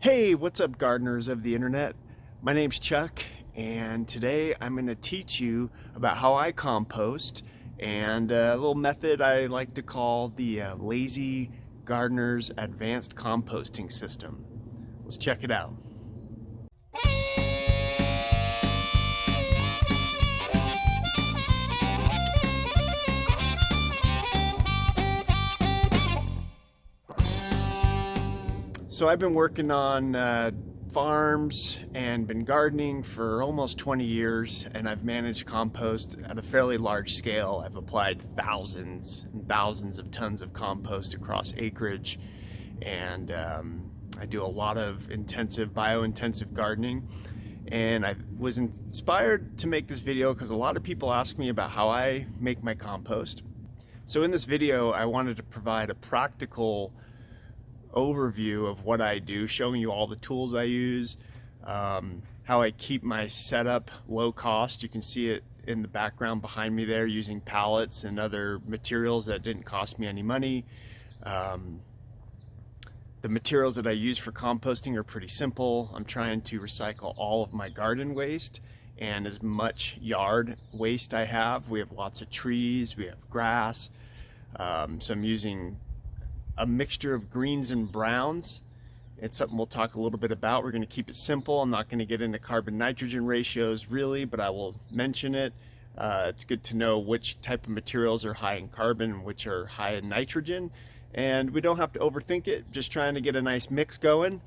Hey, what's up, gardeners of the internet? My name's Chuck, and today I'm going to teach you about how I compost and a little method I like to call the Lazy Gardener's Advanced Composting System. Let's check it out. So I've been working on farms and been gardening for almost 20 years, and I've managed compost at a fairly large scale. I've applied thousands and thousands of tons of compost across acreage, and I do a lot of bio-intensive gardening. And I was inspired to make this video because a lot of people ask me about how I make my compost. So in this video, I wanted to provide a practical overview of what I do, showing you all the tools I use, how I keep my setup low cost. You can see it in the background behind me there, using pallets and other materials that didn't cost me any money. The materials that I use for composting are pretty simple. I'm trying to recycle all of my garden waste and as much yard waste I have. We have lots of trees, we have grass, so I'm using a mixture of greens and browns. It's something we'll talk a little bit about. We're going to keep it simple. I'm not going to get into carbon nitrogen ratios really, but I will mention it. It's good to know which type of materials are high in carbon and which are high in nitrogen. And we don't have to overthink it, just trying to get a nice mix going.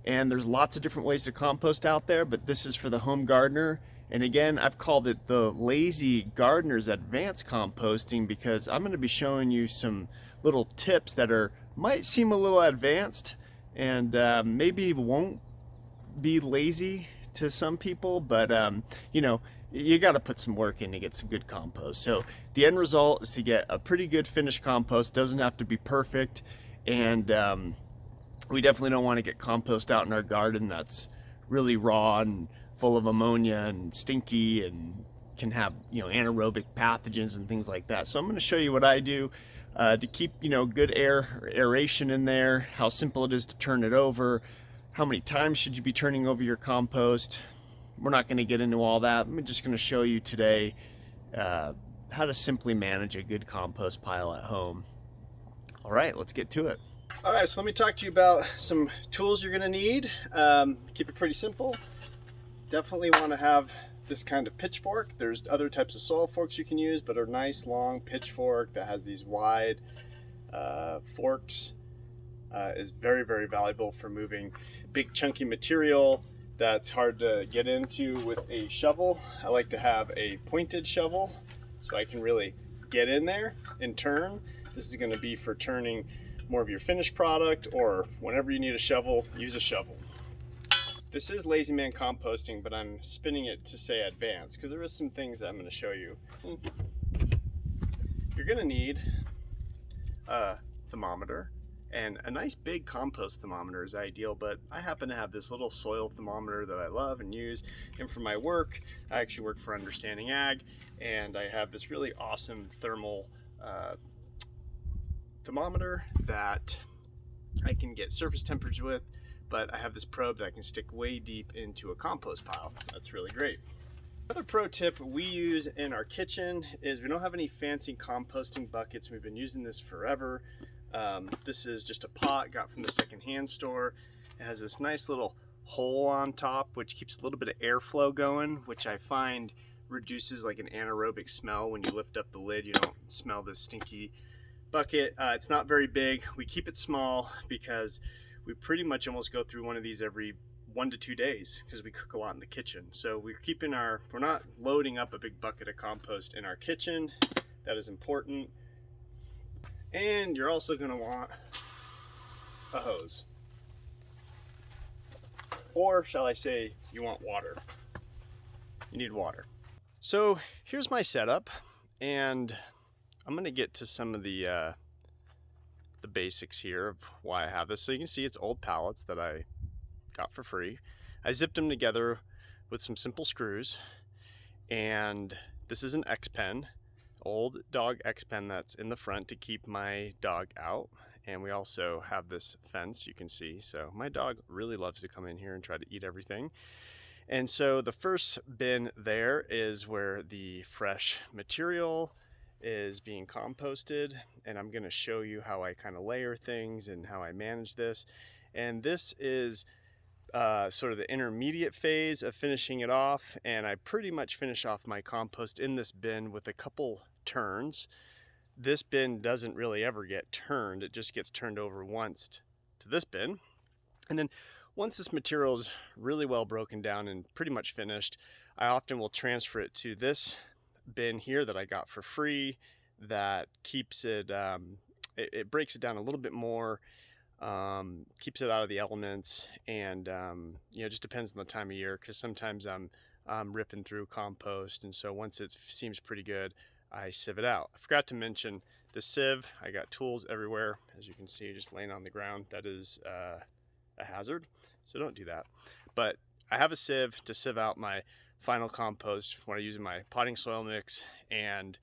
And there's lots of different ways to compost out there, but this is for the home gardener. And again, I've called it the Lazy Gardener's Advanced Composting because I'm going to be showing you some little tips that might seem a little advanced and maybe won't be lazy to some people, but you got to put some work in to get some good compost. So the end result is to get a pretty good finished compost. Doesn't have to be perfect, and we definitely don't want to get compost out in our garden that's really raw and full of ammonia and stinky and can have anaerobic pathogens and things like that. So I'm going to show you what I do to keep good aeration in there, how simple it is to turn it over, how many times should you be turning over your compost. We're not going to get into all that. I'm just going to show you today how to simply manage a good compost pile at home. All right, let's get to it. All right, so let me talk to you about some tools you're going to need. Keep it pretty simple. Definitely want to have this kind of pitchfork. There's other types of soil forks you can use, but a nice long pitchfork that has these wide forks is very, very valuable for moving big chunky material that's hard to get into with a shovel. I like to have a pointed shovel so I can really get in there and turn. This is going to be for turning more of your finished product, or whenever you need a shovel, use a shovel. This is Lazy Man Composting, but I'm spinning it to say advanced because there is some things that I'm going to show you. You're going to need a thermometer, and a nice big compost thermometer is ideal, but I happen to have this little soil thermometer that I love and use. And for my work, I actually work for Understanding Ag, and I have this really awesome thermal thermometer that I can get surface temperature with, but I have this probe that I can stick way deep into a compost pile. That's really great. Another pro tip we use in our kitchen is we don't have any fancy composting buckets. We've been using this forever. This is just a pot got from the secondhand store. It has this nice little hole on top which keeps a little bit of airflow going, which I find reduces like an anaerobic smell. When you lift up the lid, you don't smell this stinky bucket. It's not very big. We keep it small because we pretty much almost go through one of these every 1 to 2 days because we cook a lot in the kitchen. So we're not loading up a big bucket of compost in our kitchen. That is important. And you're also going to want a hose. Or shall I say, you want water. You need water. So here's my setup, and I'm going to get to some of the basics here of why I have this. So you can see it's old pallets that I got for free. I zipped them together with some simple screws, and this is an X-Pen, old dog X-Pen that's in the front to keep my dog out. And we also have this fence you can see. So my dog really loves to come in here and try to eat everything. And so the first bin there is where the fresh material is being composted, and I'm going to show you how I kind of layer things and how I manage this. And this is sort of the intermediate phase of finishing it off, and I pretty much finish off my compost in this bin with a couple turns. This bin doesn't really ever get turned, it just gets turned over once to this bin. And then once this material is really well broken down and pretty much finished, I often will transfer it to this bin here that I got for free that keeps it, it breaks it down a little bit more, keeps it out of the elements, and you know, just depends on the time of year, because sometimes I'm ripping through compost, and so once it seems pretty good, I sieve it out. I forgot to mention the sieve. I got tools everywhere, as you can see, just laying on the ground. That is a hazard, so don't do that. But I have a sieve to sieve out my final compost when I use my potting soil mix, and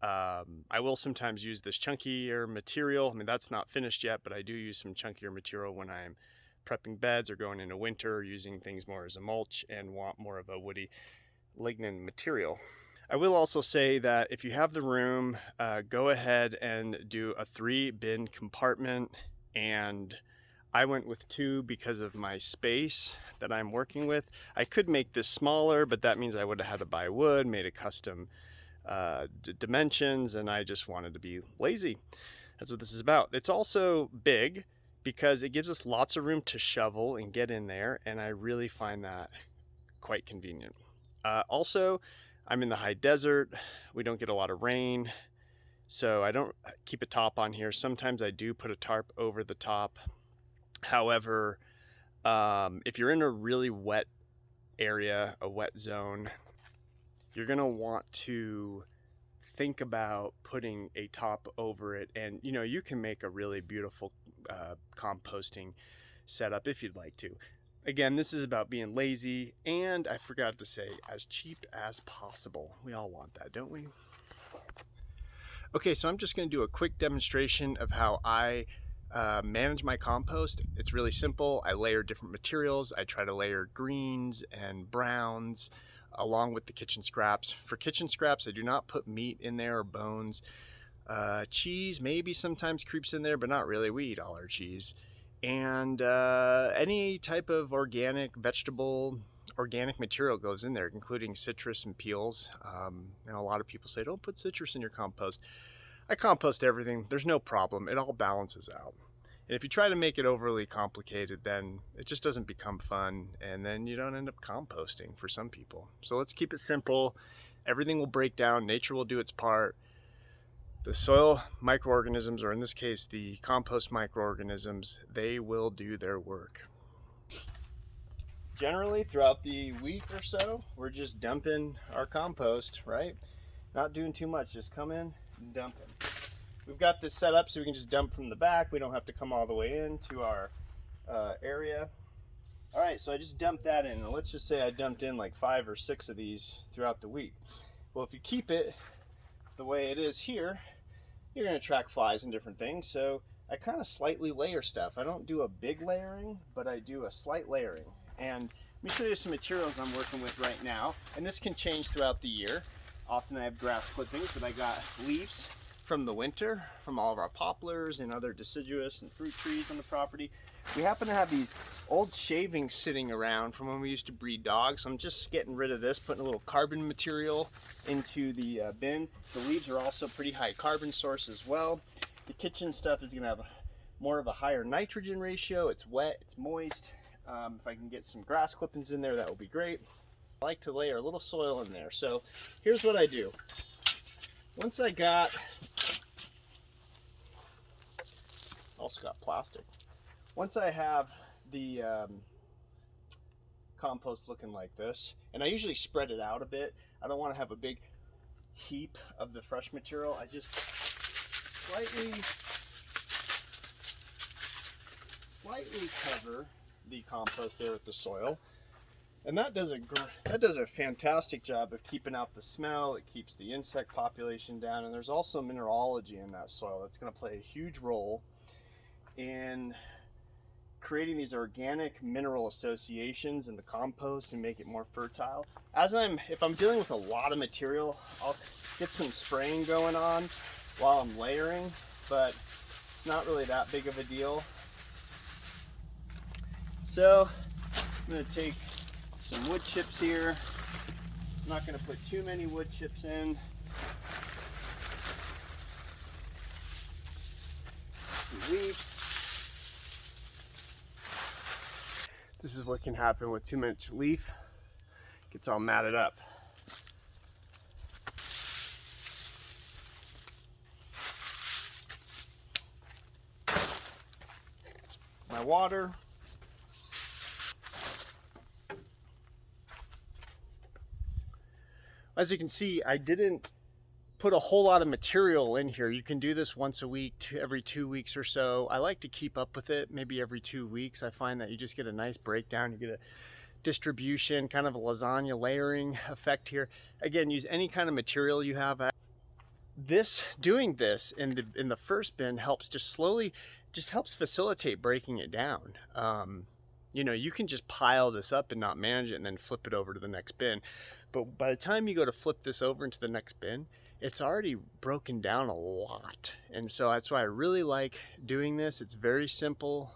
I will sometimes use this chunkier material. I mean, that's not finished yet, but I do use some chunkier material when I'm prepping beds or going into winter, using things more as a mulch and want more of a woody lignin material. I will also say that if you have the room, go ahead and do a 3-bin compartment, and I went with 2 because of my space that I'm working with. I could make this smaller, but that means I would have had to buy wood, made a custom dimensions, and I just wanted to be lazy. That's what this is about. It's also big because it gives us lots of room to shovel and get in there, and I really find that quite convenient. Also, I'm in the high desert. We don't get a lot of rain, so I don't keep a top on here. Sometimes I do put a tarp over the top. However, if you're in a really wet area, a wet zone, you're gonna want to think about putting a top over it, and you know, you can make a really beautiful composting setup if you'd like to. Again, this is about being lazy, and I forgot to say, as cheap as possible. We all want that, don't we? Okay, so I'm just going to do a quick demonstration of how I manage my compost. It's really simple. I layer different materials. I try to layer greens and browns along with the kitchen scraps. For kitchen scraps, I do not put meat in there or bones. Cheese maybe sometimes creeps in there, but not really. We eat all our cheese. And any type of organic vegetable, organic material goes in there, including citrus and peels. And a lot of people say, don't put citrus in your compost. I compost everything. There's no problem. It all balances out. And if you try to make it overly complicated, then it just doesn't become fun, and then you don't end up composting for some people. So let's keep it simple. Everything will break down. Nature will do its part. The soil microorganisms, or in this case, the compost microorganisms, they will do their work. Generally, throughout the week or so, we're just dumping our compost, right? Not doing too much, just come in and dump it. We've got this set up so we can just dump from the back. We don't have to come all the way into our area. All right, so I just dumped that in. And let's just say I dumped in like 5 or 6 of these throughout the week. Well, if you keep it the way it is here, you're going to attract flies and different things. So I kind of slightly layer stuff. I don't do a big layering, but I do a slight layering. And let me show you some materials I'm working with right now. And this can change throughout the year. Often I have grass clippings, but I got leaves from the winter, from all of our poplars and other deciduous and fruit trees on the property. We happen to have these old shavings sitting around from when we used to breed dogs. So I'm just getting rid of this, putting a little carbon material into the bin. The leaves are also pretty high carbon source as well. The kitchen stuff is gonna have more of a higher nitrogen ratio. It's wet, it's moist. If I can get some grass clippings in there, that will be great. I like to layer a little soil in there. So here's what I do. Once I got, also got plastic. Once I have the compost looking like this, and I usually spread it out a bit. I don't want to have a big heap of the fresh material. I just slightly cover the compost there with the soil. And that does a fantastic job of keeping out the smell. It keeps the insect population down, and there's also mineralogy in that soil that's going to play a huge role in creating these organic mineral associations in the compost and make it more fertile. If I'm dealing with a lot of material, I'll get some spraying going on while I'm layering, but it's not really that big of a deal. So I'm going to take some wood chips here. I'm not going to put too many wood chips in. Some leaves. This is what can happen with too much leaf. It gets all matted up. My water. As you can see, I didn't put a whole lot of material in here. You can do this once a week, every 2 weeks or so. I like to keep up with it, maybe every 2 weeks. I find that you just get a nice breakdown. You get a distribution, kind of a lasagna layering effect here. Again, use any kind of material you have. Doing this in the first bin helps just helps facilitate breaking it down. You know, you can just pile this up and not manage it and then flip it over to the next bin. But by the time you go to flip this over into the next bin, it's already broken down a lot. And so that's why I really like doing this. It's very simple.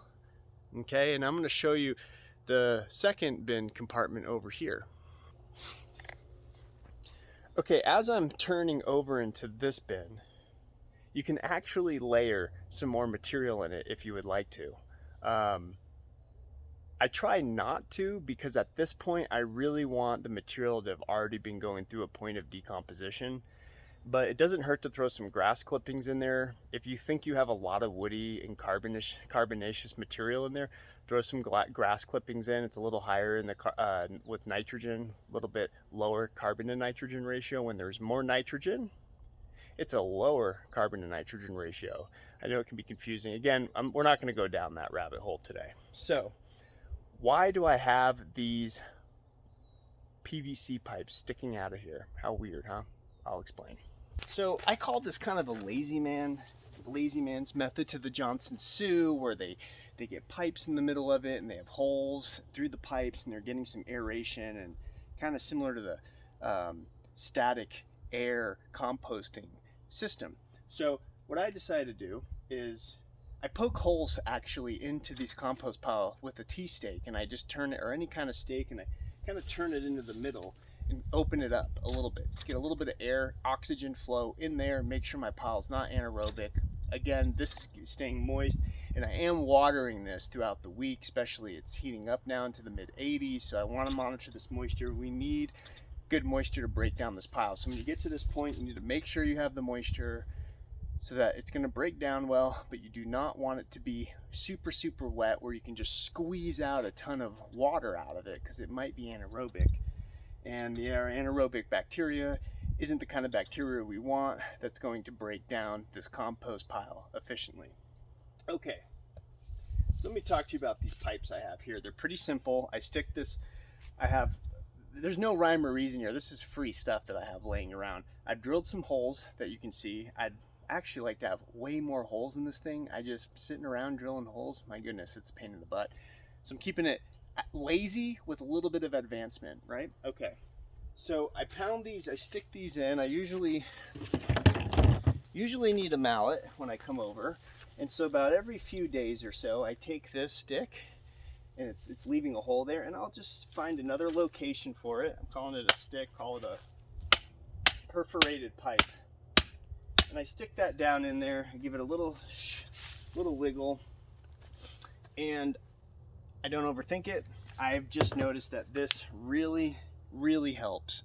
Okay, and I'm going to show you the second bin compartment over here. Okay, as I'm turning over into this bin, you can actually layer some more material in it if you would like to. I try not to, because at this point I really want the material to have already been going through a point of decomposition. But it doesn't hurt to throw some grass clippings in there. If you think you have a lot of woody and carbonaceous material in there, throw some grass clippings in. It's a little higher in with nitrogen, a little bit lower carbon to nitrogen ratio. When there's more nitrogen, it's a lower carbon to nitrogen ratio. I know it can be confusing. Again, we're not going to go down that rabbit hole today. So why do I have these PVC pipes sticking out of here? How weird, huh? I'll explain. So I call this kind of a lazy man's method to the Johnson Sioux, where they get pipes in the middle of it and they have holes through the pipes and they're getting some aeration, and kind of similar to the static air composting system. So what I decided to do is I poke holes actually into these compost pile with a T-stake, and I just turn it, or any kind of stake, and I kind of turn it into the middle and open it up a little bit to get a little bit of air, oxygen flow in there, make sure my pile's not anaerobic. Again, this is staying moist, and I am watering this throughout the week, especially it's heating up now into the mid 80s, so I want to monitor this moisture. We need good moisture to break down this pile. So when you get to this point, you need to make sure you have the moisture so that it's going to break down well, but you do not want it to be super wet where you can just squeeze out a ton of water out of it, because it might be anaerobic. And the anaerobic bacteria isn't the kind of bacteria we want that's going to break down this compost pile efficiently. Okay, so let me talk to you about these pipes I have here. They're pretty simple. I stick this, there's no rhyme or reason here. This is free stuff that I have laying around. I've drilled some holes that you can see. I'd actually like to have way more holes in this thing. I just sitting around drilling holes. My goodness, it's a pain in the butt. So I'm keeping it lazy with a little bit of advancement, right? Okay, so I pound these, I stick these in. I usually need a mallet when I come over, and so about every few days or so I take this stick, and it's leaving a hole there, and I'll just find another location for it. I'm calling it a stick, call it a perforated pipe, and I stick that down in there and give it a little wiggle, and I don't overthink it. I've just noticed that this really helps.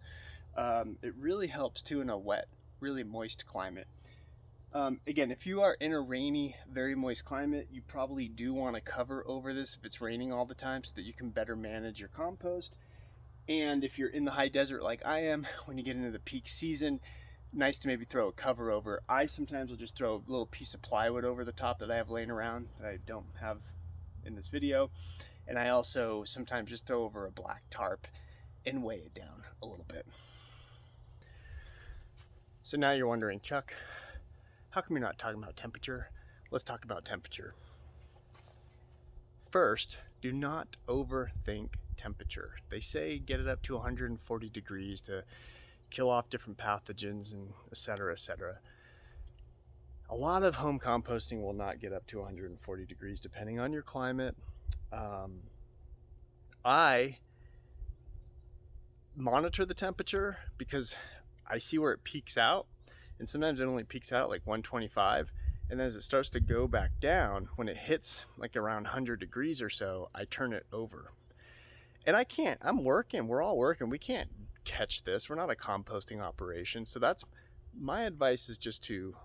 It really helps too in a wet, really moist climate. Again, if you are in a rainy, very moist climate, you probably do want to cover over this if it's raining all the time, so that you can better manage your compost. And if you're in the high desert like I am, when you get into the peak season, nice to maybe throw a cover over. I sometimes will just throw a little piece of plywood over the top that I have laying around that I don't have in this video. And I also sometimes just throw over a black tarp and weigh it down a little bit. So now you're wondering, Chuck, how come you're not talking about temperature? Let's talk about temperature. First, do not overthink temperature. They say get it up to 140 degrees to kill off different pathogens and etc. etc. A lot of home composting will not get up to 140 degrees depending on your climate. I monitor the temperature because I see where it peaks out, and sometimes it only peaks out like 125, and then as it starts to go back down, when it hits like around 100 degrees or so, I turn it over. And I can't, I'm working, we're all working, we can't catch this, we're not a composting operation. So that's my advice, is just to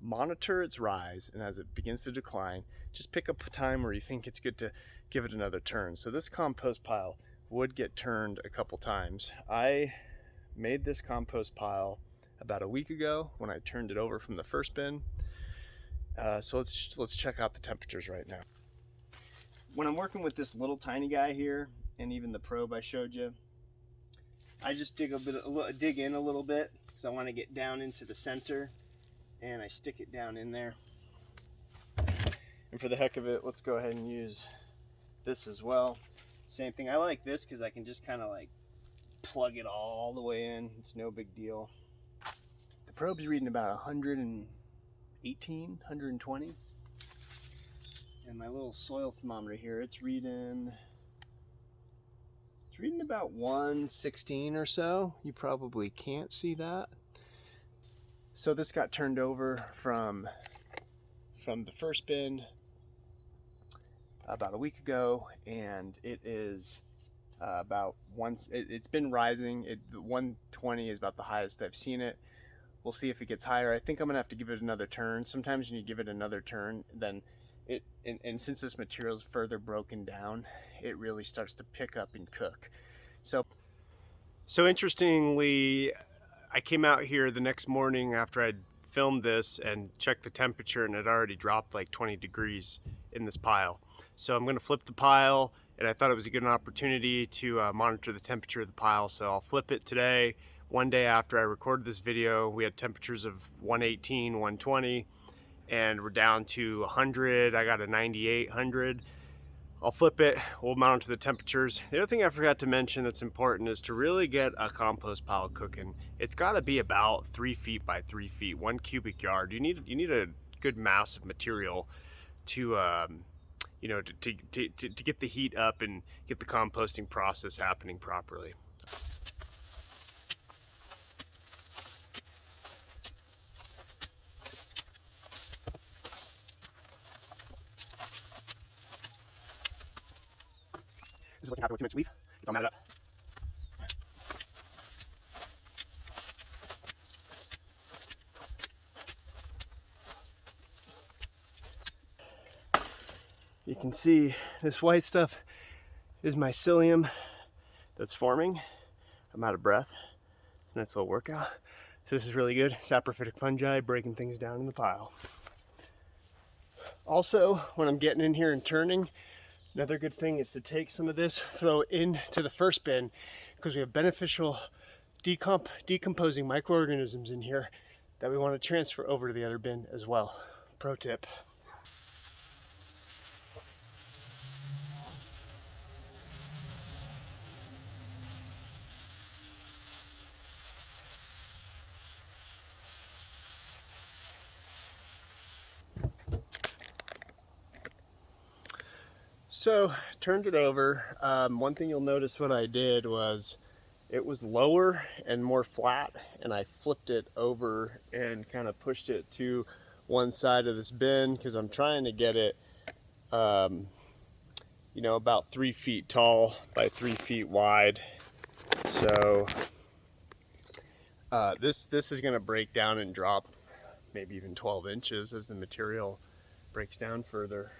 monitor its rise, and as it begins to decline, just pick up a time where you think it's good to give it another turn. So this compost pile would get turned a couple times. I made this compost pile about a week ago when I turned it over from the first bin. So let's check out the temperatures right now. When I'm working with this little tiny guy here, and even the probe I showed you, I just dig in a little bit because I want to get down into the center, and I stick it down in there. And for the heck of it, let's go ahead and use this as well. Same thing. I like this because I can just kind of like plug it all the way in. It's no big deal. The probe's reading about 118, 120. And my little soil thermometer here, it's reading about 116 or so. You probably can't see that. So this got turned over from the first bin about a week ago, and it is it's been rising. 120 is about the highest I've seen it. We'll see if it gets higher. I think I'm gonna have to give it another turn. Sometimes when you give it another turn, then and since this material is further broken down, it really starts to pick up and cook. So interestingly, I came out here the next morning after I'd filmed this and checked the temperature, and it already dropped like 20 degrees in this pile. So I'm gonna flip the pile, and I thought it was a good opportunity to monitor the temperature of the pile. So I'll flip it today. One day after I recorded this video, we had temperatures of 118, 120, and we're down to 100. I got a 98, 100. I'll flip it, we'll monitor the temperatures. The other thing I forgot to mention that's important is to really get a compost pile cooking. It's gotta be about 3 feet by 3 feet, 1 cubic yard. You need a good mass of material to to get the heat up and get the composting process happening properly. This is what can happen with too much leaf. It's all matted up. You can see this white stuff is mycelium that's forming. I'm out of breath. It's a nice little workout. So this is really good. Saprophytic fungi breaking things down in the pile. Also, when I'm getting in here and turning, another good thing is to take some of this, throw it into the first bin, because we have beneficial decomposing microorganisms in here that we want to transfer over to the other bin as well. Pro tip. So turned it over. One thing you'll notice what I did was it was lower and more flat, and I flipped it over and kind of pushed it to one side of this bin because I'm trying to get it about 3 feet tall by 3 feet wide. So this is going to break down and drop maybe even 12 inches as the material breaks down further.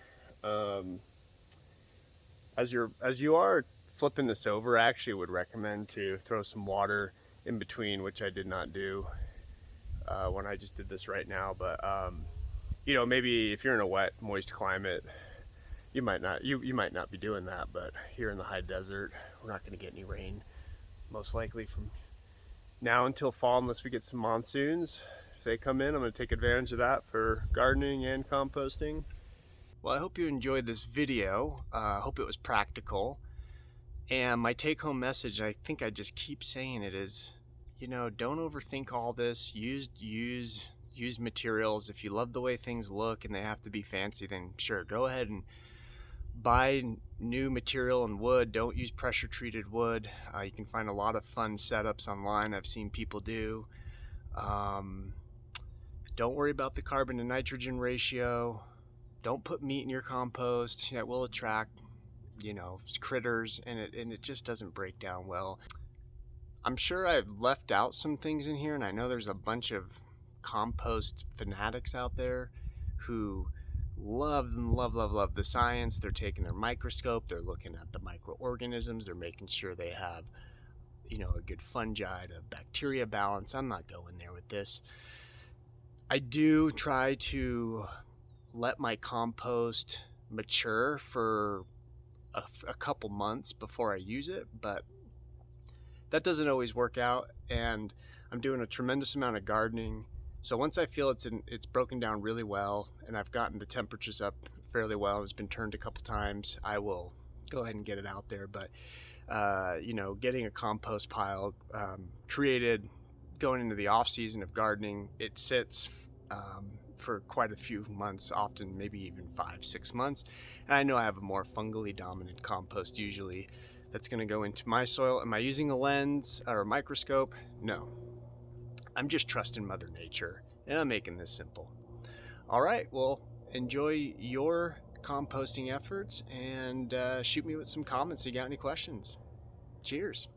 As you are flipping this over, I actually would recommend to throw some water in between, which I did not do when I just did this right now. But maybe if you're in a wet, moist climate, you might not be doing that. But here in the high desert, we're not going to get any rain, most likely from now until fall, unless we get some monsoons. If they come in, I'm going to take advantage of that for gardening and composting. Well, I hope you enjoyed this video. I hope it was practical. And my take-home message, I think I just keep saying it, is, don't overthink all this. Use materials. If you love the way things look and they have to be fancy, then sure, go ahead and buy new material and wood. Don't use pressure-treated wood. You can find a lot of fun setups online I've seen people do. Don't worry about the carbon to nitrogen ratio. Don't put meat in your compost. That will attract, critters, and it just doesn't break down well. I'm sure I've left out some things in here, and I know there's a bunch of compost fanatics out there who love the science. They're taking their microscope, they're looking at the microorganisms, they're making sure they have, a good fungi to bacteria balance. I'm not going there with this. I do try to let my compost mature for a couple months before I use it, but that doesn't always work out, and I'm doing a tremendous amount of gardening. So once I feel it's broken down really well and I've gotten the temperatures up fairly well, it's been turned a couple times, I will go ahead and get it out there. But getting a compost pile created going into the off season of gardening, it sits for quite a few months, often maybe even 5-6 months. And I know I have a more fungally dominant compost usually that's going to go into my soil. Am I using a lens or a microscope? No. I'm just trusting Mother Nature, and I'm making this simple. All right, well, enjoy your composting efforts, and shoot me with some comments if you got any questions. Cheers.